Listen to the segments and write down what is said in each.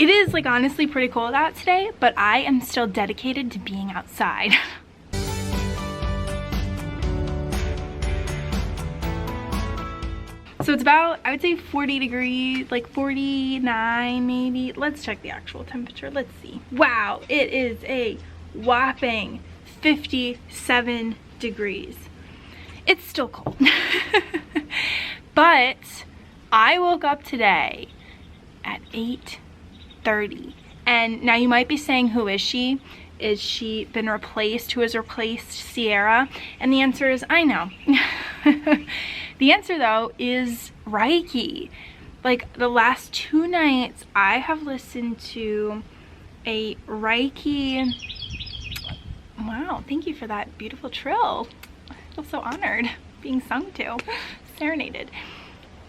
It is like honestly pretty cold out today, but I am still dedicated to being outside. So it's about, I would say 40 degrees, like 49 maybe. Let's check the actual temperature. Let's see. Wow, it is a whopping 57 degrees. It's still cold. But I woke up today at 8:30. And now you might be saying, who is she? Is she been replaced? Who has replaced Sierra? And the answer is, I know. The answer though is Reiki. Like the last 2 nights I have listened to a Reiki. Wow, thank you for that beautiful trill. I feel so honored being sung to, serenaded.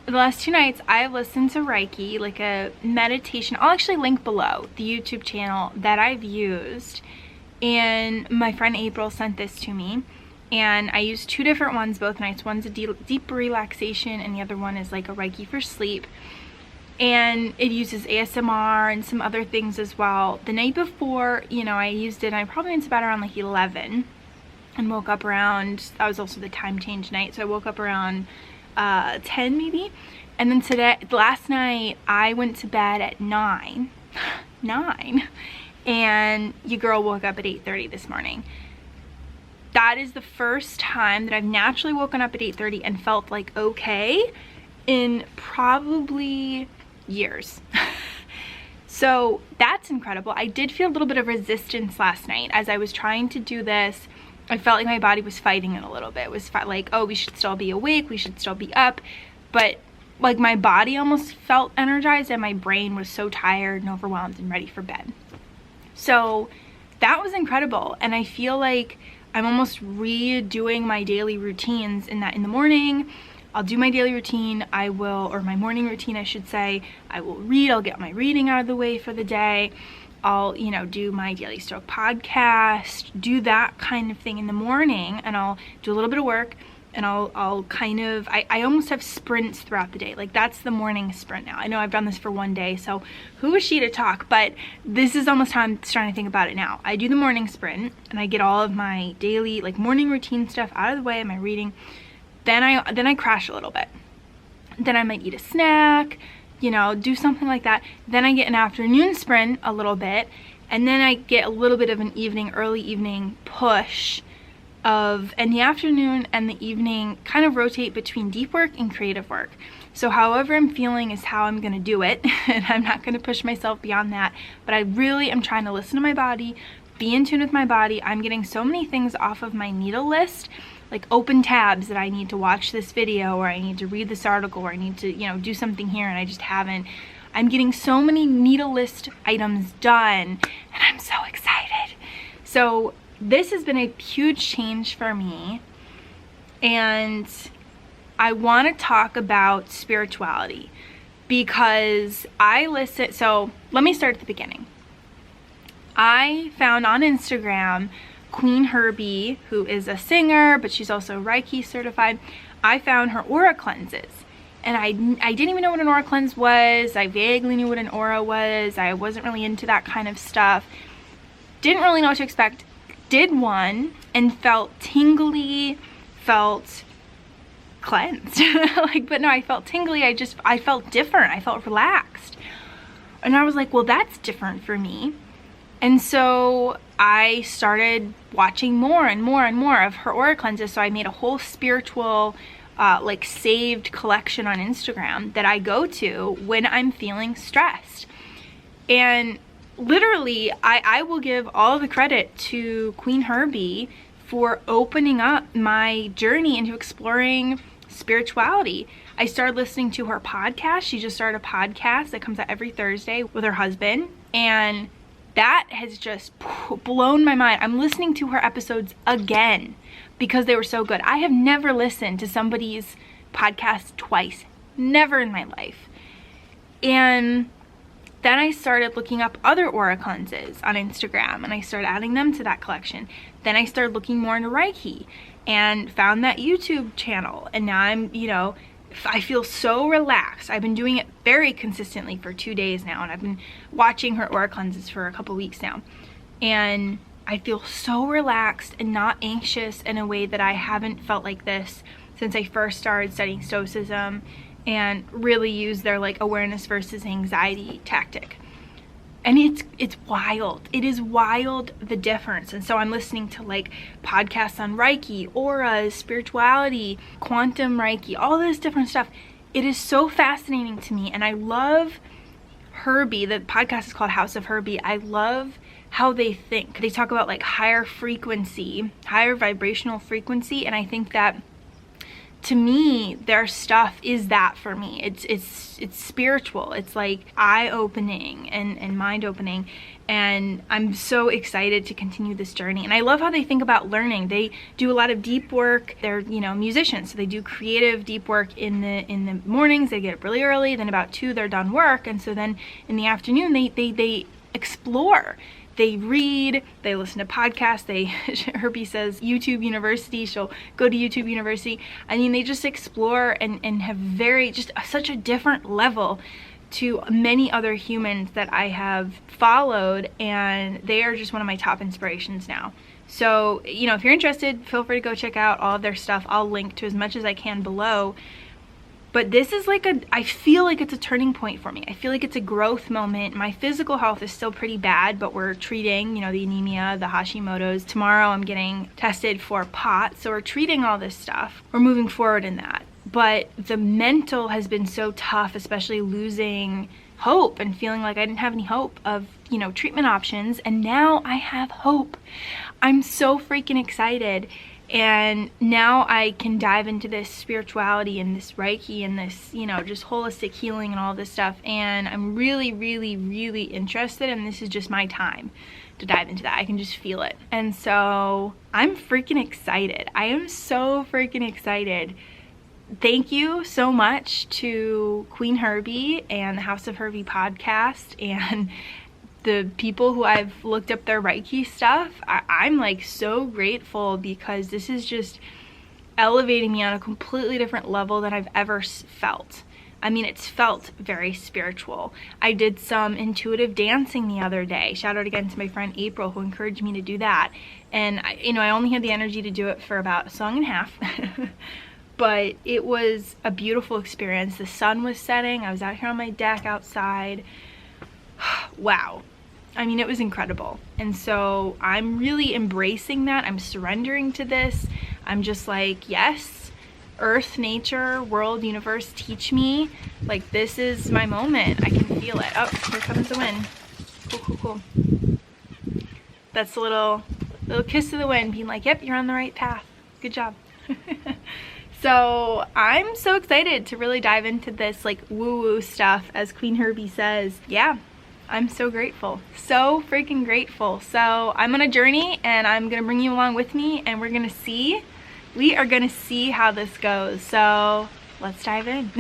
The last 2 nights I have listened to Reiki, like a meditation. I'll actually link below the YouTube channel that I've used, and my friend April sent this to me. And I used 2 different ones both nights. One's a deep relaxation and the other one is like a Reiki for sleep. And it uses ASMR and some other things as well. The night before, you know, I used it, and I probably went to bed around like 11 and woke up around, that was also the time change night, so I woke up around 10 maybe. And then last night I went to bed at 9, and your girl woke up at 8:30 this morning. That is the first time that I've naturally woken up at 8:30 and felt like okay in probably years. So that's incredible. I did feel a little bit of resistance last night as I was trying to do this. I felt like my body was fighting it a little bit. It was like, oh, we should still be awake, we should still be up. But like my body almost felt energized and my brain was so tired and overwhelmed and ready for bed. So that was incredible. And I feel like I'm almost redoing my daily routines in that in the morning, I'll do my daily routine, or my morning routine I should say, I will read, I'll get my reading out of the way for the day. I'll, you know, do my Daily Stoic podcast, do that kind of thing in the morning, and I'll do a little bit of work, and I'll kind of, I almost have sprints throughout the day. Like that's the morning sprint now. I know I've done this for 1 day, so who is she to talk? But this is almost how I'm starting to think about it now. I do the morning sprint, and I get all of my daily, like morning routine stuff out of the way, my reading. Then I crash a little bit. Then I might eat a snack, you know, do something like that. Then I get an afternoon sprint a little bit, and then I get a little bit of an early evening push and the afternoon and the evening kind of rotate between deep work and creative work. So however I'm feeling is how I'm gonna do it, and I'm not gonna push myself beyond that. But I really am trying to listen to my body, be in tune with my body. I'm getting so many things off of my needle list, like open tabs that I need to watch this video, or I need to read this article, or I need to, you know, do something here and I just haven't. I'm getting so many needle list items done, and I'm so excited. So this has been a huge change for me, and I want to talk about spirituality because so let me start at the beginning. I found on Instagram Qveen Herby, who is a singer, but she's also Reiki certified. I found her aura cleanses, and I didn't even know what an aura cleanse was. I vaguely knew what an aura was. I wasn't really into that kind of stuff. Didn't really know what to expect. Did one and felt tingly, felt cleansed. But no, I felt tingly. I felt different. I felt relaxed. And I was like, well, that's different for me. And so I started watching more and more and more of her aura cleanses. So I made a whole spiritual, like saved collection on Instagram that I go to when I'm feeling stressed. And literally, I will give all the credit to Qveen Herby for opening up my journey into exploring spirituality. I started listening to her podcast. She just started a podcast that comes out every Thursday with her husband, and that has just blown my mind. I'm listening to her episodes again because they were so good. I have never listened to somebody's podcast twice, never in my life. And then I started looking up other aura cleanses on Instagram, and I started adding them to that collection. Then I started looking more into Reiki and found that YouTube channel. And now I'm, you know, I feel so relaxed. I've been doing it very consistently for 2 days now, and I've been watching her aura cleanses for a couple weeks now. And I feel so relaxed and not anxious in a way that I haven't felt like this since I first started studying Stoicism and really used their like awareness versus anxiety tactic. And it's wild. It is wild, the difference. And so I'm listening to like podcasts on Reiki, auras, spirituality, quantum Reiki, all this different stuff. It is so fascinating to me. And I love Herby. The podcast is called House of Herby. I love how they think. They talk about like higher frequency, higher vibrational frequency. And I think that to me, their stuff is that for me. It's spiritual. It's like eye-opening and mind-opening. And I'm so excited to continue this journey. And I love how they think about learning. They do a lot of deep work. They're, you know, musicians, so they do creative deep work in the mornings. They get up really early. Then about 2, they're done work. And so then in the afternoon, they explore. They read, they listen to podcasts, Herby says YouTube University, she'll go to YouTube University. I mean, they just explore and have just such a different level to many other humans that I have followed, and they are just one of my top inspirations now. So, you know, if you're interested, feel free to go check out all of their stuff. I'll link to as much as I can below. But this is like I feel like it's a turning point for me. I feel like it's a growth moment. My physical health is still pretty bad, but we're treating, you know, the anemia, the Hashimoto's. Tomorrow I'm getting tested for POTS, so we're treating all this stuff. We're moving forward in that. But the mental has been so tough, especially losing hope and feeling like I didn't have any hope of, you know, treatment options. And now I have hope. I'm so freaking excited. And now I can dive into this spirituality and this Reiki and this, you know, just holistic healing and all this stuff. And I'm really, really, really interested, and this is just my time to dive into that. I can just feel it. And so I'm freaking excited. I am so freaking excited. Thank you so much to Qveen Herby and the House of Herby podcast and the people who I've looked up their Reiki stuff. I'm like so grateful, because this is just elevating me on a completely different level than I've ever felt. I mean, it's felt very spiritual. I did some intuitive dancing the other day. Shout out again to my friend April, who encouraged me to do that. And I only had the energy to do it for about a song and a half. But it was a beautiful experience. The sun was setting. I was out here on my deck outside. Wow. I mean, it was incredible. And so I'm really embracing that. I'm surrendering to this. I'm just like, yes, earth, nature, world, universe, teach me. Like, this is my moment. I can feel it. Oh, here comes the wind. Cool, cool, cool. That's a little kiss to the wind, being like, yep, you're on the right path. Good job. So I'm so excited to really dive into this like woo-woo stuff, as Qveen Herby says. Yeah. I'm so grateful, so freaking grateful. So I'm on a journey, and I'm gonna bring you along with me, and we are gonna see how this goes. So let's dive in.